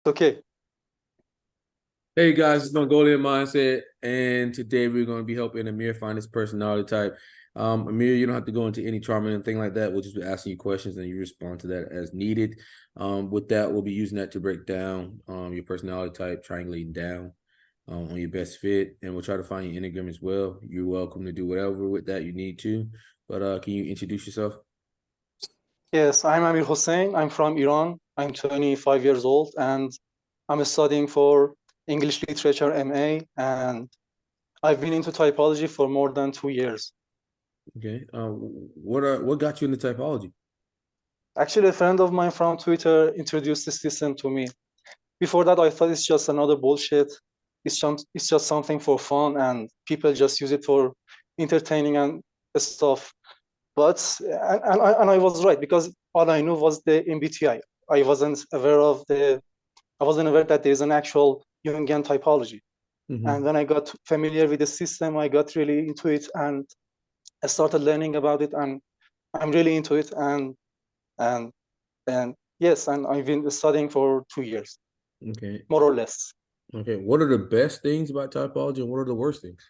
Okay. Hey guys, it's Mongolian Mindset, and today we're going to be helping Amir find his personality type. Amir, you don't have to go into any trauma or anything like that. We'll just be asking you questions and you respond to that as needed. With that, we'll be using that to break down your personality type, triangulating down on your best fit, and we'll try to find your Enneagram as well. You're welcome to do whatever with that you need to, but can you introduce yourself? Yes, I'm Amir Hossein. I'm from Iran. I'm 25 years old and I'm studying for English Literature MA, and I've been into typology for more than 2 years. Okay. What got you into typology? Actually, a friend of mine from Twitter introduced this system to me. Before that, I thought it's just another bullshit. It's just something for fun and people just use it for entertaining and stuff. But and I was right, because all I knew was the MBTI. I wasn't aware that there's an actual Jungian typology. And when I got familiar with the system, I got really into it and I started learning about it, and I'm really into it. And and yes, and I've been studying for 2 years, Okay. more or less. Okay. What are the best things about typology and what are the worst things?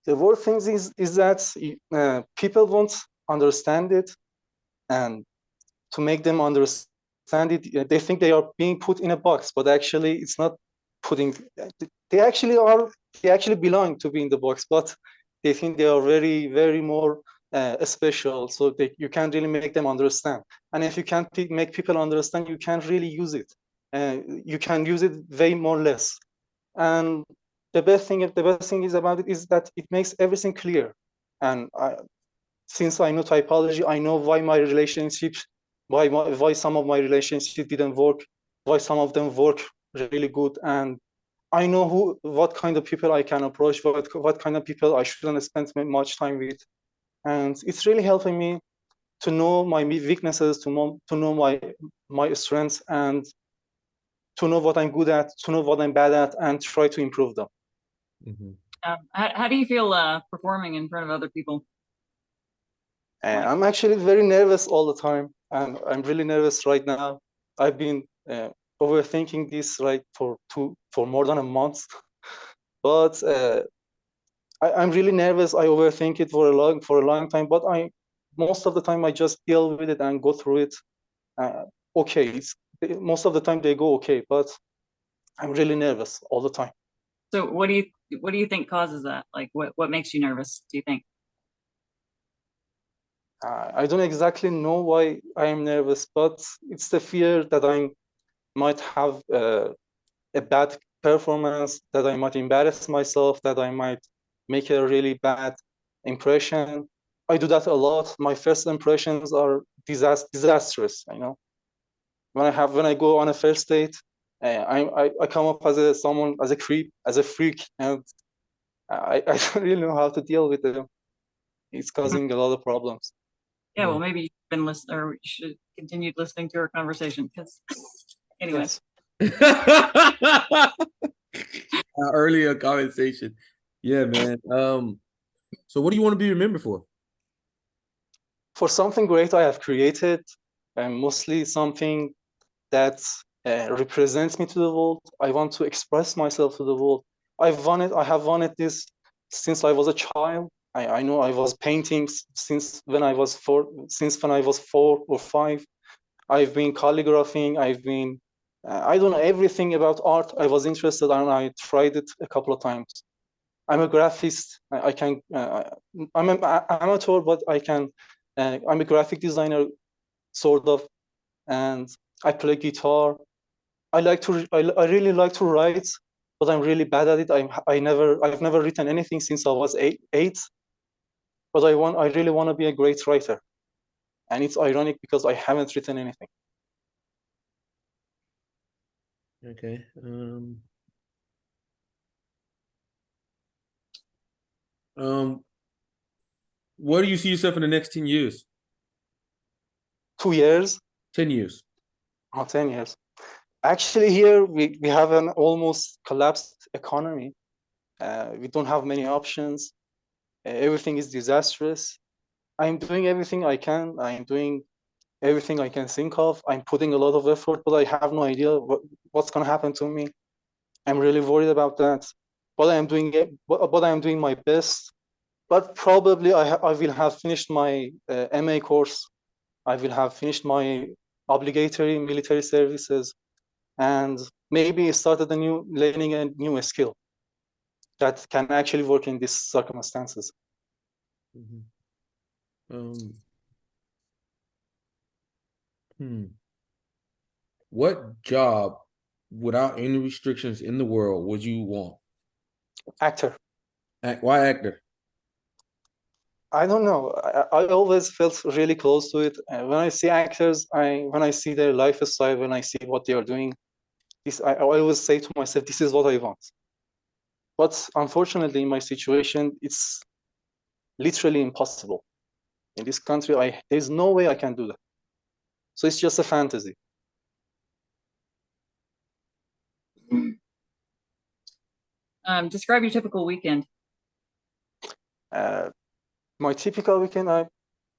The worst thing is that people won't understand it, and to make them understand it, they think they are being put in a box, but actually it's not putting. They actually are. They actually belong to be in the box, but they think they are very, very more special. So you can't really make them understand. And if you can't make people understand, you can't really use it. You can use it way more less. And the best thing is about it is that it makes everything clear. And since I know typology, I know why my relationships, why some of my relationships didn't work, why some of them work really good, and I know what kind of people I can approach, what kind of people I shouldn't spend much time with, and it's really helping me to know my weaknesses, to know my strengths, and to know what I'm good at, to know what I'm bad at, and try to improve them. How do you feel performing in front of other people? I'm actually very nervous all the time, and I'm really nervous right now. I've been overthinking this for more than a month, but I'm really nervous. I overthink it for a long time, but most of the time I just deal with it and go through it. Okay, most of the time they go okay, but I'm really nervous all the time. So what do you think causes that? Like what makes you nervous, do you think? I don't exactly know why I am nervous, but it's the fear that I might have a bad performance, that I might embarrass myself, that I might make a really bad impression. I do that a lot. My first impressions are disastrous. When I go on a first date, I come up as a creep, as a freak, and I don't really know how to deal with them. It's causing a lot of problems. Yeah, well, maybe you've been listening, or you should continue listening to our conversation. Because, anyways. Yes. Our earlier conversation. Yeah, man. So what do you want to be remembered for? For something great I have created, and mostly something that represents me to the world. I want to express myself to the world. I have wanted this since I was a child. I know I was painting since when I was 4 or 5. I've been calligraphing. I don't know everything about art. I was interested and I tried it a couple of times. I'm a graphist. I'm an amateur, but I'm a graphic designer, sort of, and I play guitar. I really like to write, but I'm really bad at it. I've never written anything since I was eight. But I really want to be a great writer, and it's ironic because I haven't written anything. Okay. Where do you see yourself in the next 10 years? 2 years. 10 years. Oh, 10 years. Actually, here we have an almost collapsed economy. We don't have many options. Everything is disastrous. I'm doing everything I can. everything I can think of. I'm putting a lot of effort, but I have no idea what's going to happen to me. I'm really worried about that. But I'm doing it. But I'm doing my best. But probably I will have finished my MA course. I will have finished my obligatory military services, and maybe started learning a new skill that can actually work in these circumstances. What job, without any restrictions in the world, would you want? Actor. Why actor? I don't know. I always felt really close to it. When I see actors, when I see their lifestyle, when I see what they are doing, I always say to myself, this is what I want. But unfortunately, in my situation, it's literally impossible. In this country, there's no way I can do that. So it's just a fantasy. Describe your typical weekend. My typical weekend,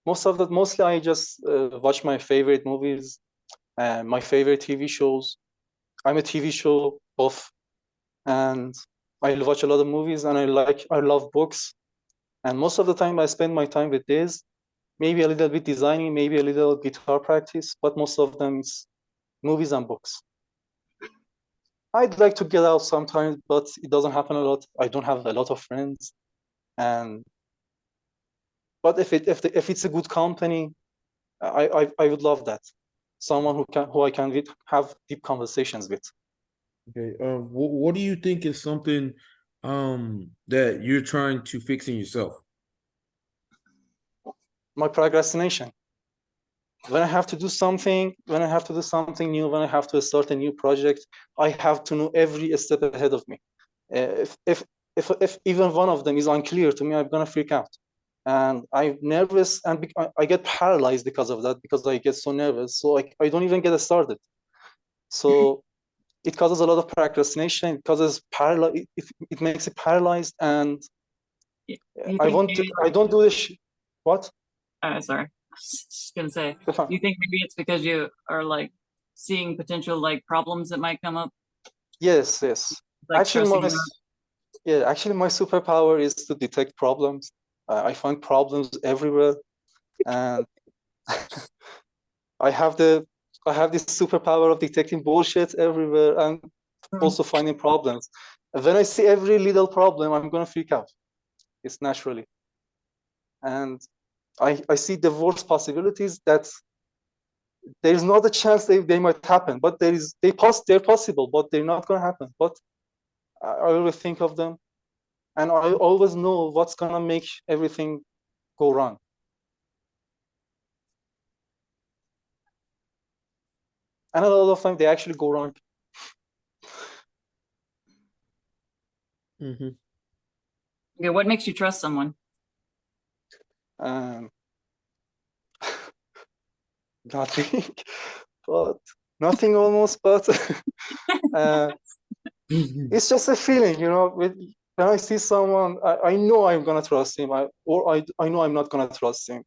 mostly I just watch my favorite movies, my favorite TV shows. I'm a TV show buff, and I watch a lot of movies, and I love books. And most of the time I spend my time with this, maybe a little bit designing, maybe a little guitar practice, but most of them is movies and books. I'd like to get out sometimes, but it doesn't happen a lot. I don't have a lot of friends, but if it's a good company, I would love that. Someone who I can have deep conversations with. Okay. What do you think is something that you're trying to fix in yourself? My procrastination. When I have to do something new, when I have to start a new project, I have to know every step ahead of me. If even one of them is unclear to me, I'm gonna freak out, and I'm nervous, and I get paralyzed because of that, because I get so nervous. So I don't even get started. So it causes a lot of procrastination. It causes it makes it paralyzed, and I don't do this. What? Sorry. I was just gonna say, you think maybe it's because you are like seeing potential like problems that might come up? Yes. Like Actually, my superpower is to detect problems. I find problems everywhere, and I have this superpower of detecting bullshit everywhere and also finding problems. When I see every little problem, I'm gonna freak out. It's naturally, and I see the worst possibilities that there's not a chance they might happen, but they're possible, but they're not gonna happen. But I always think of them, and I always know what's gonna make everything go wrong. And a lot of times they actually go wrong. Okay, what makes you trust someone? Nothing, but nothing almost, but it's just a feeling, when I see someone, I know I'm gonna trust him, or I know I'm not gonna trust him.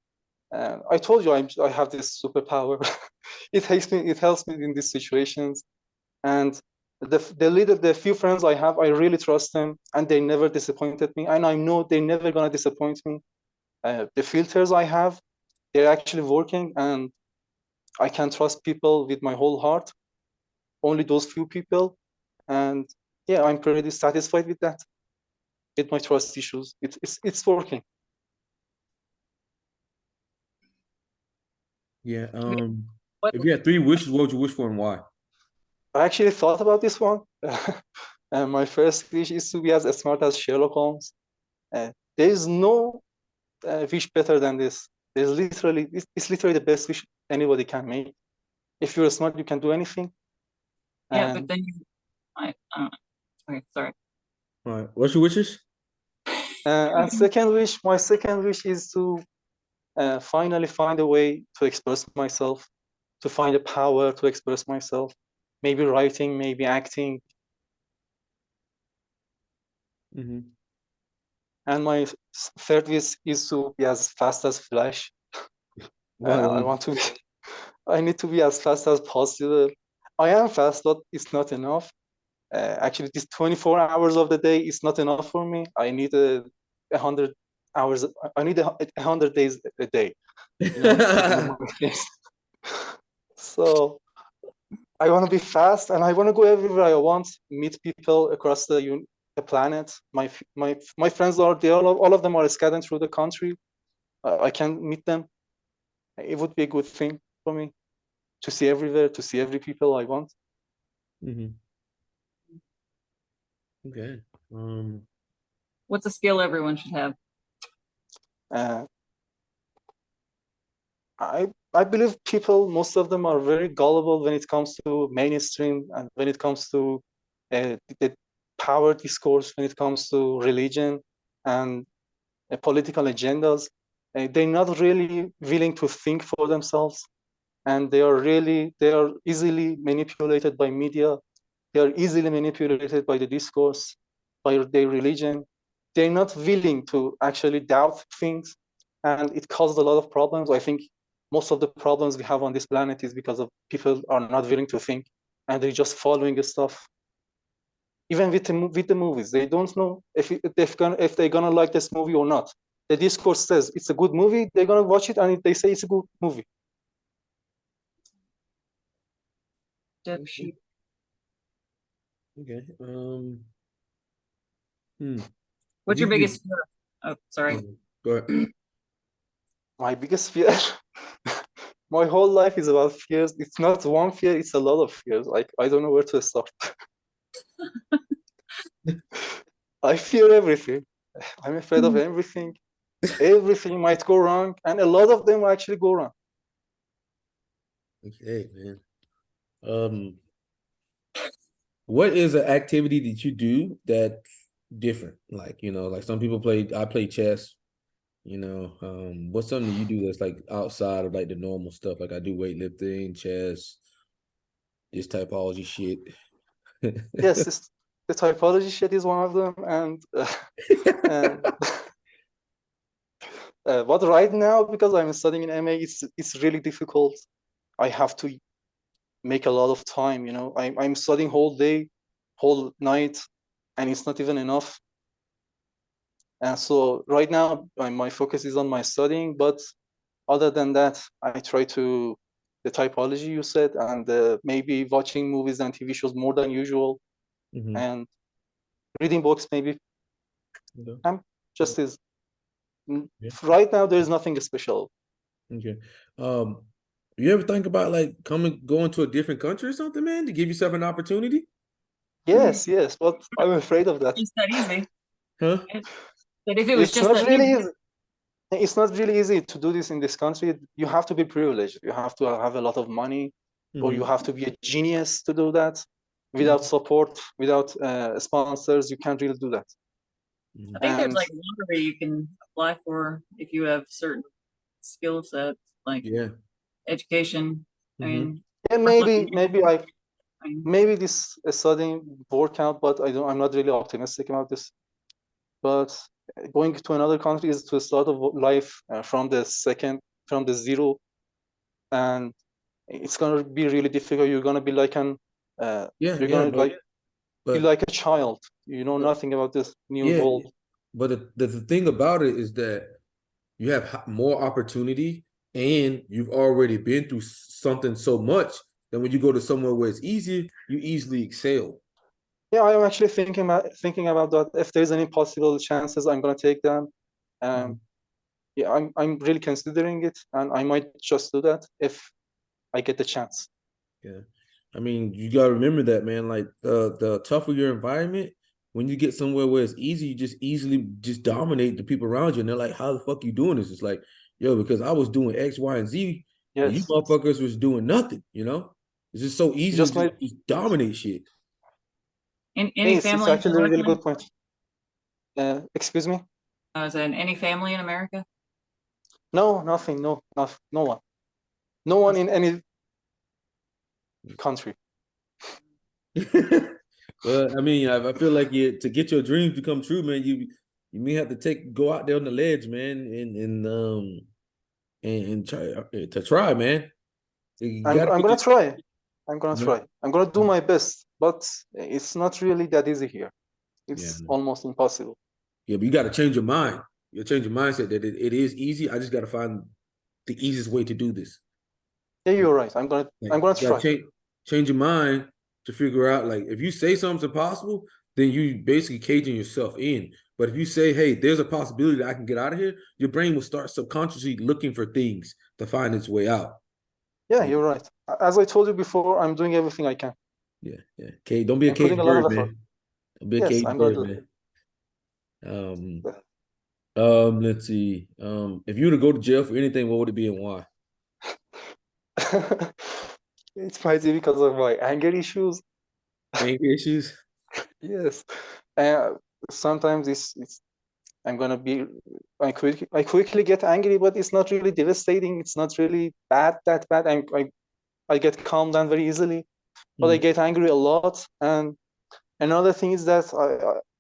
I told you I have this superpower. It helps me in these situations, and the few friends I have, I really trust them, and they never disappointed me, and I know they're never gonna disappoint me. The filters I have, they're actually working, and I can trust people with my whole heart, only those few people. And yeah, I'm pretty satisfied with that, with my trust issues. It's working. Yeah. If you had 3 wishes, what would you wish for and why? I actually thought about this one. And my first wish is to be as smart as Sherlock Holmes. There's no wish better than this. It's literally the best wish anybody can make. If you're smart, you can do anything. Yeah, but then okay, sorry. All right. What's your wishes? And my second wish is to finally find a way to express myself, to find a power to express myself. Maybe writing, maybe acting. And my third wish is to be as fast as Flash. I want to be I need to be as fast as possible. I am fast, but it's not enough. Actually, this 24 hours of the day is not enough for me. I need 100 hours. I need 100 days a day, you know, to do my things. So I want to be fast, and I want to go everywhere I want, meet people across the planet. My friends are there. All of them are scattered through the country. I can meet them. It would be a good thing for me to see everywhere, to see every people I want. Mm-hmm. Okay. What's a skill everyone should have? I believe people, most of them are very gullible when it comes to mainstream and when it comes to the power discourse, when it comes to religion and political agendas. They're not really willing to think for themselves, and they are easily manipulated by media. They are easily manipulated by the discourse, by their religion. They're not willing to actually doubt things, and it caused a lot of problems. I think most of the problems we have on this planet is because of people are not willing to think, and they're just following the stuff. Even with the movies, they don't know if they're gonna like this movie or not. The discourse says it's a good movie, they're gonna watch it, and they say it's a good movie. Okay. What's your biggest fear? Oh, sorry. Go ahead. My biggest fear. My whole life is about fears. It's not one fear, it's a lot of fears. Like, I don't know where to start. I fear everything. I'm afraid of everything. Everything might go wrong, and a lot of them will actually go wrong. Okay, man. What is an activity that you do that's different? Like, you know, like some people I play chess, you know. What's something you do that's like outside of like the normal stuff? Like I do weightlifting, chess, this typology shit. Yes, the typology shit is one of them, and but right now, because I'm studying in MA, it's really difficult. I have to make a lot of time, you know. I'm studying whole day, whole night, and it's not even enough. And so right now, my focus is on my studying, but other than that, I try to the typology you said, and maybe watching movies and TV shows more than usual, and reading books maybe. I'm just is right now. There's nothing special. Okay. You ever think about like going to a different country or something, man, to give yourself an opportunity? Yes, but I'm afraid of that. It's that easy. Huh? But if it was It's just not that really easy. easy. It's not really easy to do this in this country. You have to be privileged. You have to have a lot of money, or you have to be a genius to do that. Without support, without sponsors, you can't really do that. I think there's like lottery you can apply for if you have certain skill sets, like education. I mean, yeah, maybe this studying work out, but I'm not really optimistic about this. But going to another country is to start of life from the zero, and it's gonna be really difficult. You're gonna be like be like a child. You know nothing about this new world. But the thing about it is that you have more opportunity, and you've already been through something so much that when you go to somewhere where it's easier, you easily excel. Yeah, I'm actually thinking about that. If there's any possible chances, I'm gonna take them. Yeah, I'm really considering it, and I might just do that if I get the chance. Yeah, I mean, you gotta remember that, man. Like the tougher your environment, when you get somewhere where it's easy, you just easily just dominate the people around you, and they're like, "How the fuck you doing this?" It's like, yo, because I was doing X, Y, and Z, and you motherfuckers was doing nothing. You know, it's just so easy to just dominate shit. Any family? It's actually a really good point. Excuse me? Is there any family in America? No, nothing. No one. No one in any country. Well, I mean, I feel like to get your dreams to come true, man, you may have to go out there on the ledge, man, and try to try, man. I'm gonna try. I'm gonna try. I'm gonna do my best, but it's not really that easy here. It's almost impossible. Yeah, but you got to change your mind. You change your mindset that it is easy. I just got to find the easiest way to do this. Yeah, you're right. I'm gonna try. Change your mind to figure out, like, if you say something's impossible, then you basically caging yourself in. But if you say, hey, there's a possibility that I can get out of here, your brain will start subconsciously looking for things to find its way out. Yeah, you're right. As I told you before, I'm doing everything I can. Yeah. Okay, don't be a caged bird, man. Don't be a caged bird, man. Let's see. If you were to go to jail for anything, what would it be and why? It might be because of my anger issues. Anger issues? Yes. Sometimes I'm gonna be I quickly get angry, but it's not really devastating. It's not really that bad. I get calmed down very easily, but I get angry a lot. And another thing is that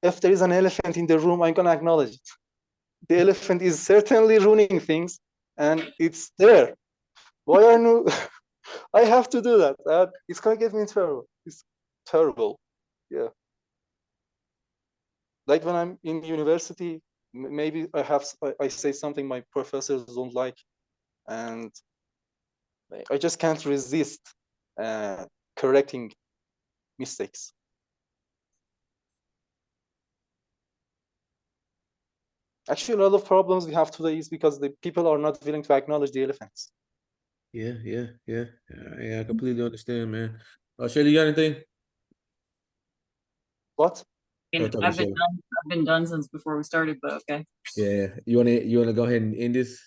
if there is an elephant in the room, I'm gonna acknowledge it. The elephant is certainly ruining things, and it's there. Why are you? I have to do that. It's gonna get me in trouble. It's terrible. Yeah. Like when I'm in university, maybe I say something my professors don't like, and I just can't resist correcting mistakes. Actually, a lot of problems we have today is because the people are not willing to acknowledge the elephants. Yeah, I completely understand, man. Shelley, you got anything? What? I've been done since before we started, but okay. Yeah. You wanna go ahead and end this?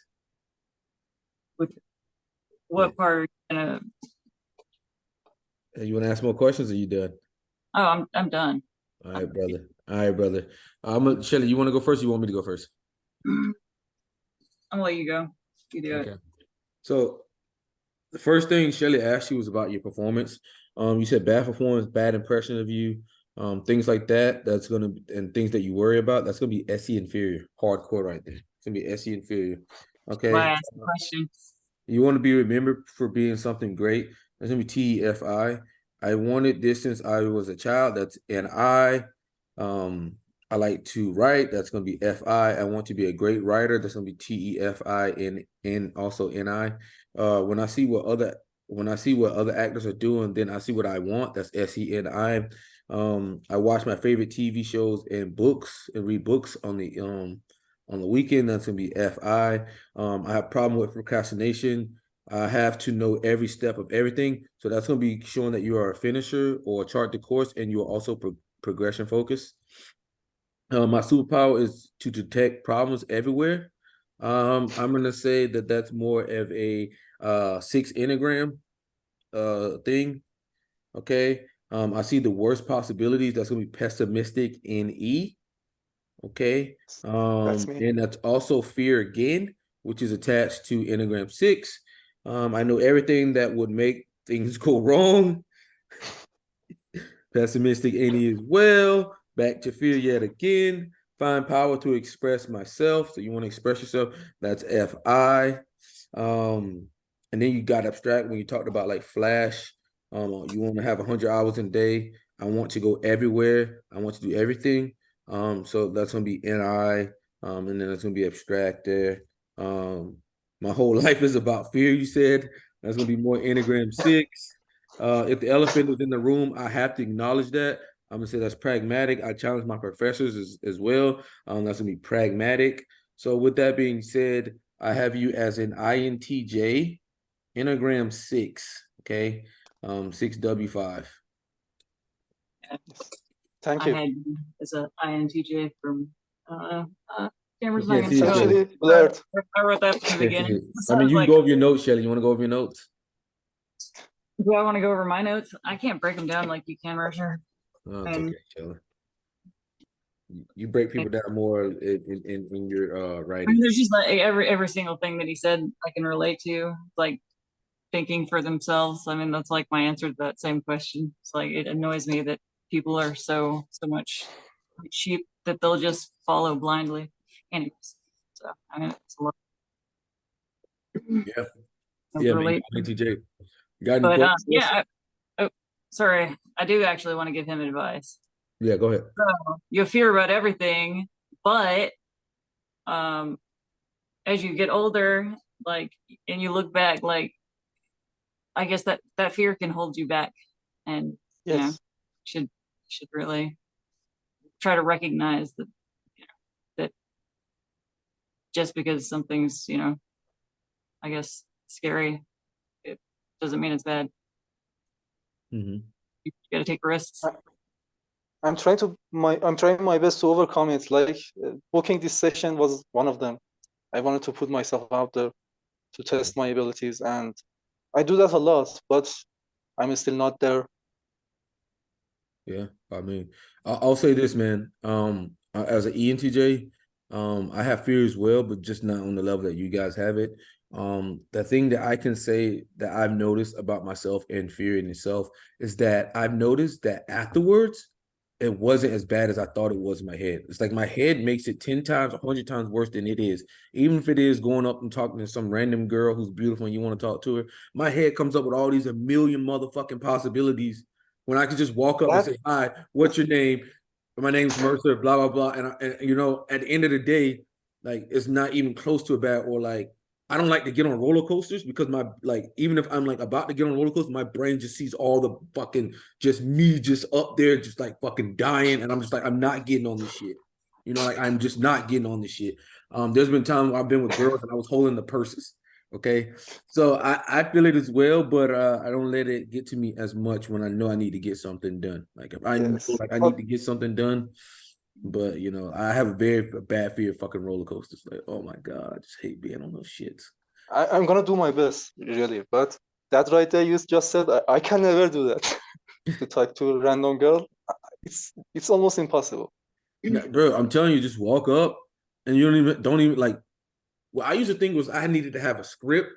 What part are you gonna? You wanna ask more questions, or you done? Oh, I'm done. All right, brother. Shelley, you want to go first? Or you want me to go first? I'll let you go. You do it. So the first thing Shelley asked you was about your performance. You said bad performance, bad impression of you, things like that. That's gonna and things that you worry about. That's gonna be SE inferior, hardcore right there. It's gonna be SE inferior. Okay. Why ask the question? You want to be remembered for being something great. That's gonna be TEFI. I wanted this since I was a child. That's NI. I like to write. That's gonna be FI. I want to be a great writer. That's gonna be TEFI and also NI. When I see what other actors are doing, then I see what I want. That's SENI. I watch my favorite TV shows and books and read books on the weekend. That's gonna be FI. I have a problem with procrastination. I have to know every step of everything. So that's going to be showing that you are a finisher or chart the course, and you are also progression focused. My superpower is to detect problems everywhere. I'm going to say that that's more of a 6 Enneagram thing. Okay. I see the worst possibilities. That's going to be pessimistic in E. Okay. And that's also fear again, which is attached to Enneagram 6. I know everything that would make things go wrong. Pessimistic any as well. Back to fear yet again. Find power to express myself. So you want to express yourself. That's FI. And then you got abstract when you talked about like flash. You want to have 100 hours in a day. I want to go everywhere. I want to do everything. So that's going to be NI. And then it's going to be abstract there. My whole life is about fear, you said. That's going to be more Enneagram 6. If the elephant is in the room, I have to acknowledge that. I'm going to say that's pragmatic. I challenge my professors as well. That's going to be pragmatic. So with that being said, I have you as an INTJ, Enneagram 6, okay? 6W5. Thank you. I had as an INTJ from Cameron's Yeah, not gonna show. I wrote that from the beginning. So I mean, you can go over your notes, Shelley. You want to go over your notes? Do I want to go over my notes? I can't break them down like you can, Roger. Oh, it's okay, Shelley. You break people down more in your writing. I mean, there's just like every single thing that he said I can relate to, like thinking for themselves. I mean, that's like my answer to that same question. It's like it annoys me that people are so much sheep that they'll just follow blindly. Anyways, so I mean, it's a lot. Yeah, man, INTJ. Got any But questions? yeah, oh, sorry, I do actually want to give him advice. Yeah, go ahead. So you fear about everything, but as you get older, like, and you look back, like, I guess that fear can hold you back, and you know, Yes. should really try to recognize that, you know, that just because something's, you know, I guess scary, it doesn't mean it's bad. Mm-hmm. You got to take risks. I'm trying my best to overcome it. Like booking this session was one of them. I wanted to put myself out there to test my abilities, and I do that a lot, but I'm still not there. Yeah, I mean, I'll say this, man. As an ENTJ, I have fear as well, but just not on the level that you guys have it. The thing that I can say that I've noticed about myself and fear in itself is that I've noticed that afterwards, it wasn't as bad as I thought it was in my head. It's like my head makes it 10 times, 100 times worse than it is. Even if it is going up and talking to some random girl who's beautiful and you want to talk to her, my head comes up with all these a million motherfucking possibilities when I could just walk up and That say, "Hi, what's your name? My name's Mercer, blah, blah, blah." And you know, at the end of the day, like it's not even close to a bad, or like I don't like to get on roller coasters because my, like, even if I'm like about to get on a roller coaster, my brain just sees all the fucking just me just up there, just like fucking dying. And I'm just like, I'm not getting on this shit. You know, like I'm just not getting on this shit. There's been times where I've been with girls and I was holding the purses. Okay. So I feel it as well, but I don't let it get to me as much when I know I need to get something done. Like if I know yes, like I but need to get something done, but you know, I have a very bad fear of fucking roller coasters. Like, oh my God, I just hate being on those shits. I'm gonna do my best, really. But that right there, you just said, I can never do that. To talk to a random girl, it's almost impossible. Bro, I'm telling you, just walk up and you don't even like. What I used to think was I needed to have a script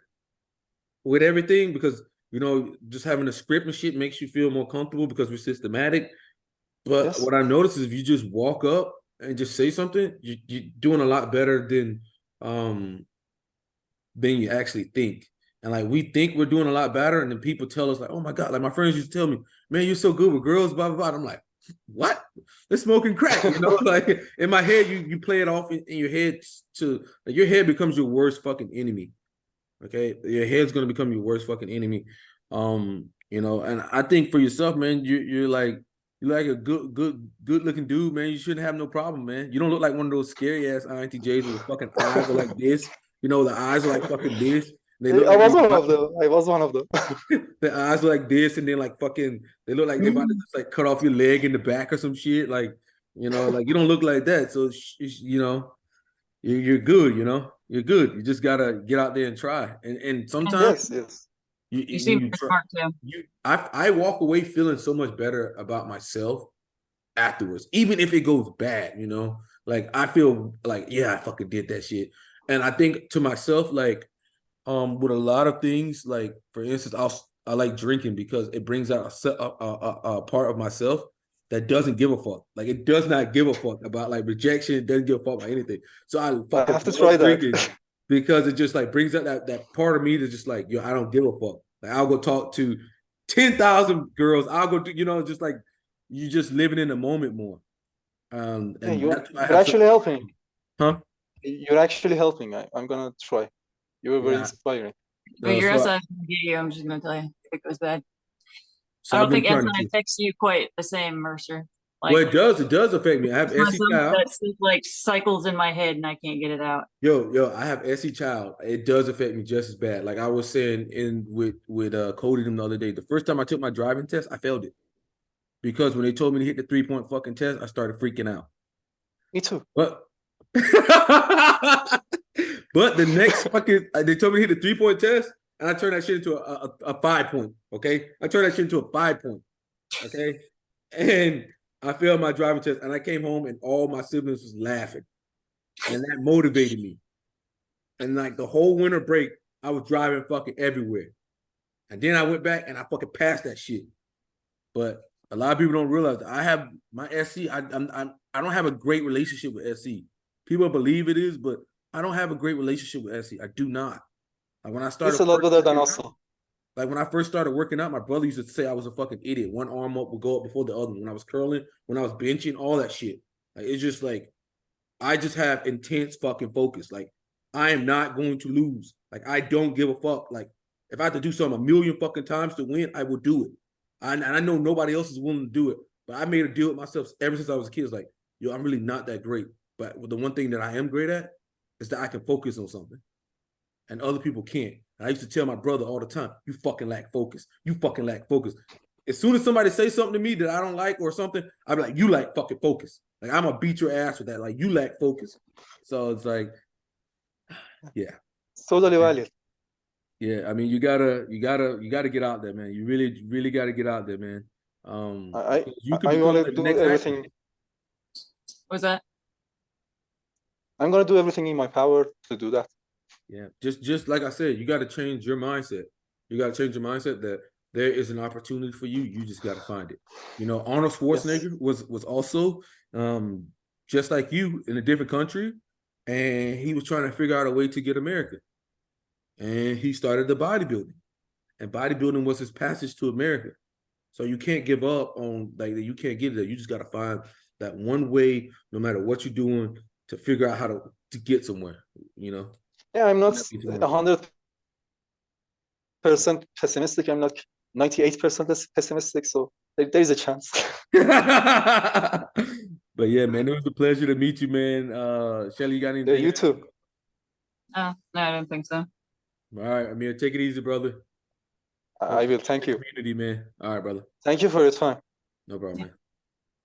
with everything because you know just having a script and shit makes you feel more comfortable because we're systematic. But Yes, what I noticed is if you just walk up and just say something, you're doing a lot better than you actually think. And like we think we're doing a lot better, and then people tell us like, "Oh my God!" Like my friends used to tell me, "Man, you're so good with girls." Blah blah blah. And I'm like, "What? They're smoking crack." You know, like in my head, you play it off in your head to like, your head becomes your worst fucking enemy. Okay, your head's gonna become your worst fucking enemy. You know, and I think for yourself, man, you're like a good looking dude, man. You shouldn't have no problem, man. You don't look like one of those scary ass INTJs with the fucking eyes are like this. You know, the eyes are like fucking this. They look I like was they one about of them. I was one of them. the eyes are like this, and then like fucking they look like they're about to just like cut off your leg in the back or some shit. Like, you know, like you don't look like that. So you know, you're good, you know. You're good. You just gotta get out there and try. And sometimes Yes, yes, You when seem you very try, smart too. I walk away feeling so much better about myself afterwards, even if it goes bad, you know. Like I feel like, yeah, I fucking did that shit. And I think to myself, like, with a lot of things, like for instance, I like drinking because it brings out a part of myself that doesn't give a fuck. Like it does not give a fuck about like rejection. It doesn't give a fuck about anything. So I I fucking have to try love that. drinking because it just like brings out that part of me that's just like, yo, I don't give a fuck. Like I'll go talk to 10,000 girls. I'll go do, you know, just like you just living in the moment more. Yeah, And that's why I you're have such, actually helping. huh? You're actually helping. I'm gonna try. You were very Yeah. inspiring. But your So SI, I'm just gonna tell you, if it goes bad. so I I've don't been think trying SI to. affects you quite the same, Mercer. Well, Like it does affect me. I have SE myself, child. that stuff like cycles in my head and I can't get it out. Yo, I have SE child. It does affect me just as bad. Like I was saying in with Cody them the other day. The first time I took my driving test, I failed it because when they told me to hit the 3-point fucking test, I started freaking out. Me too. But but the next fucking they told me to hit the 3-point test, and I turned that shit into a 5-point. Okay, I turned that shit into a 5-point. Okay, and I failed my driving test, and I came home, and all my siblings was laughing, and that motivated me. And like the whole winter break, I was driving fucking everywhere, and then I went back and I fucking passed that shit. But a lot of people don't realize that I have my SC. I don't have a great relationship with SC. People believe it is, but I don't have a great relationship with SC. I do not. Like when I It's started a lot working, better than also. Like when I first started working out, my brother used to say I was a fucking idiot. One arm up would go up before the other. When I was curling, when I was benching, all that shit. Like it's just like I just have intense fucking focus. Like I am not going to lose. Like I don't give a fuck. Like if I have to do something a million fucking times to win, I will do it. And I know nobody else is willing to do it, but I made a deal with myself ever since I was a kid. It's like, yo, I'm really not that great. But the one thing that I am great at is that I can focus on something. And other people can't. And I used to tell my brother all the time, you fucking lack focus. You fucking lack focus. As soon as somebody say something to me that I don't like or something, I'll be like, you lack fucking focus. Like I'm gonna beat your ass with that. Like you lack focus. So it's like, yeah. It's totally valid. Yeah, I mean, you gotta get out there, man. You really gotta get out there, man. You could I become want like to the do next everything. actor. Was that? I'm gonna do everything in my power to do that. Yeah, just like I said, you got to change your mindset. You got to change your mindset that there is an opportunity for you. You just got to find it. You know, Arnold Schwarzenegger was also just like you in a different country, and he was trying to figure out a way to get America. And he started the bodybuilding, and bodybuilding was his passage to America. So you can't give up on like that. You can't get there. You just got to find that one way, no matter what you're doing, to figure out how to get somewhere. You know. Yeah, I'm not 100% pessimistic. I'm not 98% pessimistic. So there is a chance. But yeah, man, it was a pleasure to meet you, man. Shelley, you got anything? Yeah, you too. No, I don't think so. All right, Amir, take it easy, brother. I will. Thank you. Community, man. All right, brother. Thank you for your time. No problem, man.